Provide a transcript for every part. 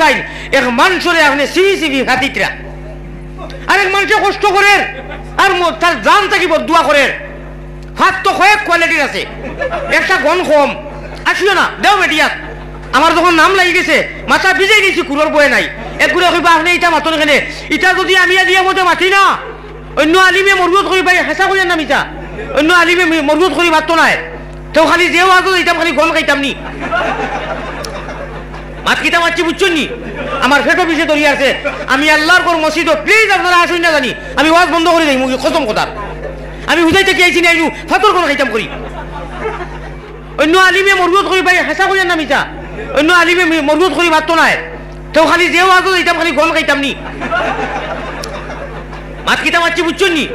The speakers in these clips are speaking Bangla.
চাই এক মানুষরে আপনি সিবি সিবি খাতিতরা আর এক মানুষে কষ্ট করে আর তার জান থাকিব দোয়া করে হাত তো কয়েক কোয়ালিটির আছে একটা গন কম আসিও না দেও মেডিয়াত আমার যখন নাম লাগি গেছে মাথা ভিজাই দিয়েছি কুলোর বয়ে নাই একগুলো কইবা আপনি ইটা মাতন কেনে ইটা যদি আমি দিয়ে মতো মাতি না অন্য আলিমে মরবুত করি ভাই হেসা করি নাম ইটা অন্য আলিমে মরবুত করি মাত্র নাই তো খালি যেও আজ ইটাম খালি গন খাইতাম নি মাত কিতা মারছি বুঝছেন নি আমার ফেটো পিছিয়ে দড়িয়ে আছে আমি আল্লাহর কোন মসজিদ প্লিজ আপনারা আসুন না জানি আমি ওয়াজ বন্ধ করে দিই মুখে খতম কথা আমি হুদাইতে কি আইছি না আইনু ফাতর কোন খাইতাম করি অন্য আলিমে মরবুত করি ভাই হেসা করি নাম ইটা অন্য আলিমে মরবুত করি মাত্র নাই তো খালি যেও আজ ইটাম খালি গন খাইতাম নি মাত কিতা মারছি বুঝছেন নি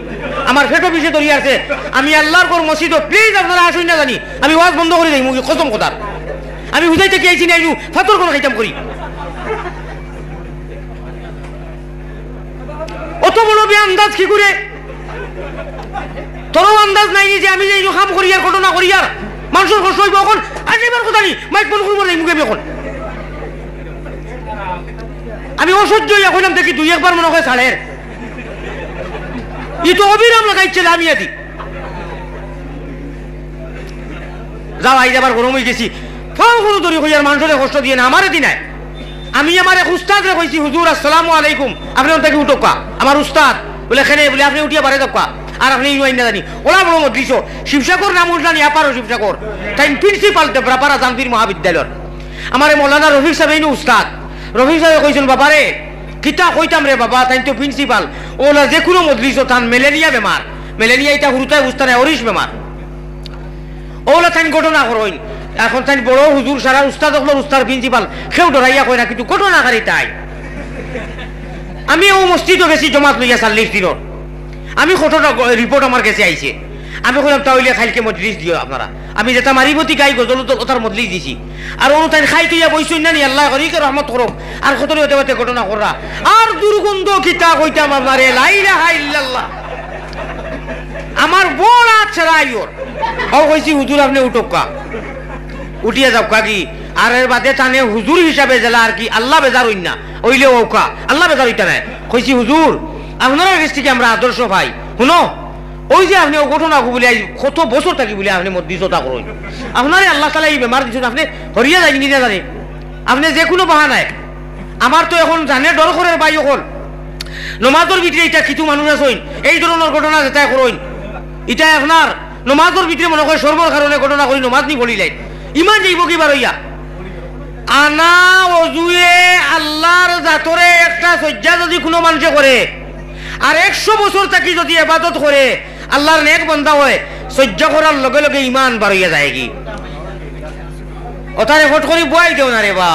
আমার ফেটো পিছিয়ে দড়িয়ে আছে আমি আল্লাহর কোন মসজিদ প্লিজ আপনারা আসুন না জানি আমি ওয়াজ বন্ধ করে দিই মুখে খতম কথা আমি হুদাইতে কি আইছি না আইনু ফাতর কোন খাইতাম করি অত বড় আন্দাজ কি করে তোর আন্দাজ নাই যে আমি যে কাম করি আর ঘটনা করি আর মানুষের কষ্ট হইব এখন আসিবার কথা নি মাইক বন্ধ করবো নাই মুখে এখন আমি অসহ্য হইয়া কইলাম দেখি দুই একবার মনে হয় ছাড়ের ই তো অবিরাম লাগাইছে আমি আদি যাও আই যাবার গরম হয়ে গেছি ফাও কোনো দড়ি হইয়ার মানুষের কষ্ট দিয়ে না আমারে দিনায় আমি আমার এক উস্তাদরে কইছি হুজুর আসসালামু আলাইকুম আপনি ওটাকে উঠোকা আমার উস্তাদ বলে খেনে বলে আপনি উঠিয়া পারে দোকা আর আপনি ইউআইন না জানি ওলা বড় মদ্রিস শিবসাগর নাম উঠলানি আপারও শিবসাগর তাই প্রিন্সিপাল ব্রাপারা জানবীর মহাবিদ্যালয়ের আমার মৌলানা রফিক সাহেব এই উস্তাদ রফিক সাহেব কইছেন বাবারে কিতা কইতাম রে বাবা তাই তো প্রিন্সিপাল ওলা যে কোনো মদ্রিস তান ম্যালেরিয়া বেমার ম্যালেরিয়া এটা হুরুতায় উস্তানে অরিস বেমার ওলা তাই ঘটনা করইন এখন তাই বড় হুজুর সারা উস্তাদ হল উস্তাদ প্রিন্সিপাল কেউ ডরাইয়া কয় না কিন্তু ঘটনাকারী তাই আমি ও মসজিদও গেছি জমাত লইয়া 40 দিনের আমি কতটা রিপোর্ট আমার কাছে আইছে আমি কইলাম তাহলে খাইলকে মজলিস দিও আপনারা আমি যেটা মারিবতী গাই গজল ওটার মজলিস দিছি আর ও তাই খাই তুইয়া বইছই না নি আল্লাহ করিকে রহমত করো আর কতরে হতে হতে ঘটনা করা আর দুর্গন্ধ কিতা কইতাম আপনারে লা ইলাহা ইল্লাল্লাহ আমার বড় আছরাইওর ও কইছি হুজুর আপনি উঠোকা উঠিয়া যাও কাকি আর এর বাদে টানে হুজুর হিসাবে জেলা আর কি আল্লাহ বেজার হইন না ওইলে ওকা আল্লাহ বেজার হইতা নাই কইছি হুজুর আপনারা কাছ থেকে আমরা আদর্শ ভাই শুনো ওই যে আপনি ও ঘটনা বলে কত বছর থাকি বলে আপনি মধ্যস্থতা করুন আপনারে আল্লাহ তাআলা এই বেমার দিছেন আপনি হরিয়া যাই নিয়ে জানে আপনি যে কোনো বাহানায় আমার তো এখন জানে ডর করে ভাই হল নমাজের ভিতরে এটা কিছু মানুষ আছেন এই ধরনের ঘটনা যেটা করুন এটা আপনার নমাজের ভিতরে মনে হয় সর্বর কারণে ঘটনা করি নমাজ নি বলিলেন ইমান যাইব কিবার হইয়া আনা অজুয়ে আল্লাহর জাতরে একটা সজ্জা যদি কোনো মানুষে করে আর 100 বছর থাকি যদি ইবাদত করে আল্লাহর নেক বান্দা হয় সজ্জা করার লগে লগে ইমান বাড়িয়া যায় কি ওটারে ফট করি বই দেও না রে বা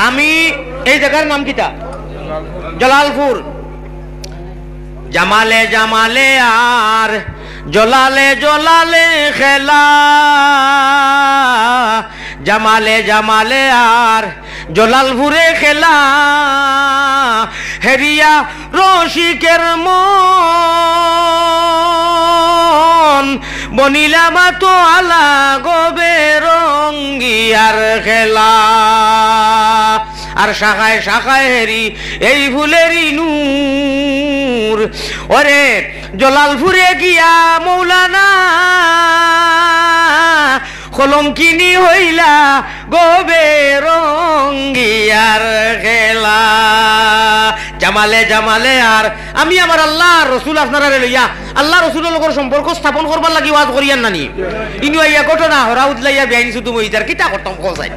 আমি এই জায়গার নাম কিটা জালালপুর জামালে জামালে আর জলালে জলালে খেলা জামালে জামালে আর জলালপুরে খেলা হেরিয়া রসিকের মন বনিলাম তো আলা গবে রঙ্গিয়ার খেলা আর শাখায় শাখায় হেরি এই ফুলেরই নূর ওরে জলালপুরে গিয়া মৌলানা কলঙ্কিনী হইলা গবে রঙ্গিয়ার খেলা জামালে জামালে আর আমি আমার আল্লাহ রসুল আপনারা লইয়া আল্লাহ রসুলের লোকের সম্পর্ক স্থাপন করবার লাগি ওয়াজ করিয়ান নানি ইনু আইয়া ঘটনা হরা উদলাইয়া বেআইনি শুধু মহিদার কিতা করতাম কোথায়